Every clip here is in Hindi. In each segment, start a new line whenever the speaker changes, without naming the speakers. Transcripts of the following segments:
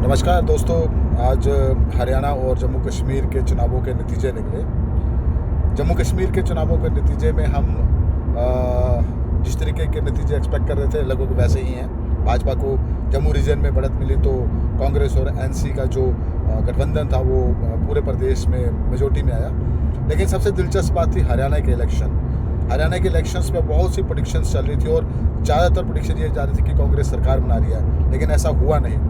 नमस्कार दोस्तों। आज हरियाणा और जम्मू कश्मीर के चुनावों के नतीजे निकले। जम्मू कश्मीर के चुनावों के नतीजे में हम जिस तरीके के नतीजे एक्सपेक्ट कर रहे थे लगभग वैसे ही हैं। भाजपा को जम्मू रीजन में बढ़त मिली तो कांग्रेस और एनसी का जो गठबंधन था वो पूरे प्रदेश में मेजोरिटी में आया। लेकिन सबसे दिलचस्प बात थी हरियाणा के इलेक्शन। हरियाणा के इलेक्शंस में बहुत सी प्रेडिक्शंस चल रही थी और ज़्यादातर प्रेडिक्शन ये जा रही थी कि कांग्रेस सरकार बना रही है, लेकिन ऐसा हुआ नहीं।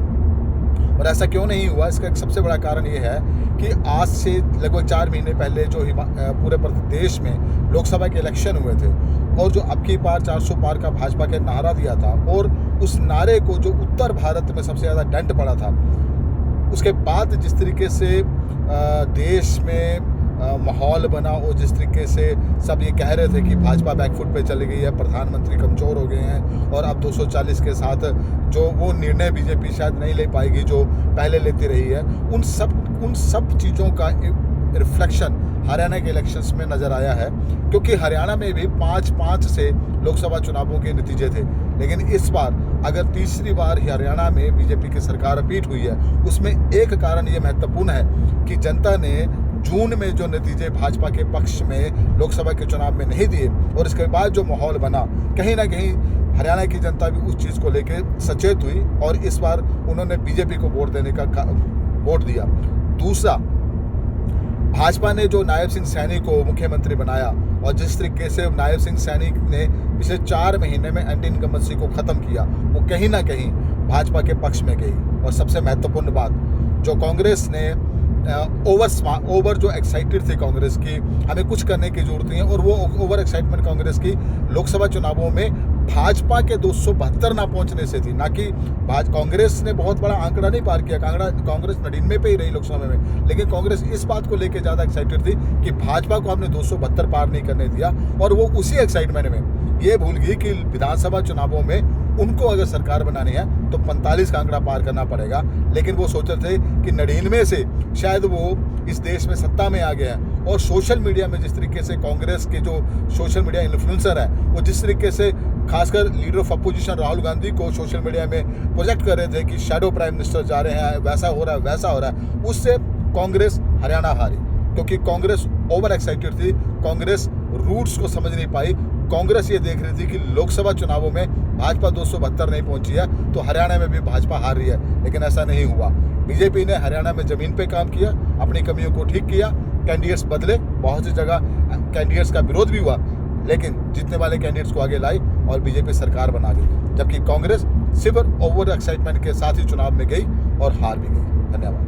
और ऐसा क्यों नहीं हुआ, इसका एक सबसे बड़ा कारण ये है कि आज से लगभग 4 महीने पहले जो पूरे प्रदेश में लोकसभा के इलेक्शन हुए थे और जो अब की बार 400 पार का भाजपा के नारा दिया था और उस नारे को जो उत्तर भारत में सबसे ज़्यादा डंट पड़ा था, उसके बाद जिस तरीके से देश में माहौल बना और जिस तरीके से सब ये कह रहे थे कि भाजपा बैकफुट पे चली गई है, प्रधानमंत्री कमज़ोर हो गए हैं और अब 240 के साथ जो वो निर्णय बीजेपी शायद नहीं ले पाएगी जो पहले लेती रही है, उन सब चीज़ों का रिफ्लेक्शन हरियाणा के इलेक्शंस में नज़र आया है। क्योंकि हरियाणा में भी 5-5 से लोकसभा चुनावों के नतीजे थे, लेकिन इस बार अगर तीसरी बार हरियाणा में बीजेपी की सरकार रिपीट हुई है, उसमें एक कारण ये महत्वपूर्ण है कि जनता ने जून में जो नतीजे भाजपा के पक्ष में लोकसभा के चुनाव में नहीं दिए और इसके बाद जो माहौल बना, कहीं ना कहीं हरियाणा की जनता भी उस चीज़ को लेकर सचेत हुई और इस बार उन्होंने बीजेपी को वोट देने का वोट दिया। दूसरा, भाजपा ने जो नायब सिंह सैनी को मुख्यमंत्री बनाया और जिस तरीके से नायब सिंह सैनी ने पिछले 4 महीने में एंटी इनकम्बेंसी को ख़त्म किया, वो कहीं ना कहीं भाजपा के पक्ष में गई। और सबसे महत्वपूर्ण बात, जो कांग्रेस ने ओवर जो एक्साइटेड थी कांग्रेस की, हमें कुछ करने की जरूरत नहीं है, और वो ओवर एक्साइटमेंट कांग्रेस की लोकसभा चुनावों में भाजपा के 272 ना पहुंचने से थी, ना कि कांग्रेस ने बहुत बड़ा आंकड़ा नहीं पार किया। कांग्रेस 99 पे ही रही लोकसभा में, लेकिन कांग्रेस इस बात को लेकर ज़्यादा एक्साइटेड थी कि भाजपा को हमने 272 पार नहीं करने दिया, और वो उसी एक्साइटमेंट में ये भूल गई कि विधानसभा चुनावों में उनको अगर सरकार बनानी है तो 45 का आंकड़ा पार करना पड़ेगा। लेकिन वो सोचते थे कि 99 से शायद वो इस देश में सत्ता में आ गए हैं। और सोशल मीडिया में जिस तरीके से कांग्रेस के जो सोशल मीडिया इन्फ्लुएंसर है, वो जिस तरीके से खासकर leader of opposition Rahul Gandhi को सोशल मीडिया में प्रोजेक्ट कर रहे थे कि शैडो प्राइम मिनिस्टर जा रहे हैं, वैसा हो रहा है वैसा हो रहा है, उससे कांग्रेस हरियाणा हारी। क्योंकि कांग्रेस ओवर एक्साइटेड थी, कांग्रेस रूट्स को समझ नहीं पाई। कांग्रेस ये देख रही थी कि लोकसभा चुनावों में भाजपा 272 नहीं पहुंची है तो हरियाणा में भी भाजपा हार रही है, लेकिन ऐसा नहीं हुआ। बीजेपी ने हरियाणा में ज़मीन पे काम किया, अपनी कमियों को ठीक किया, कैंडिडेट्स बदले, बहुत सी जगह कैंडिडेट्स का विरोध भी हुआ, लेकिन जीतने वाले कैंडिडेट्स को आगे लाई और बीजेपी सरकार बना दी। जबकि कांग्रेस सिर्फ ओवर एक्साइटमेंट के साथ ही चुनाव में गई और हार भी गई। धन्यवाद।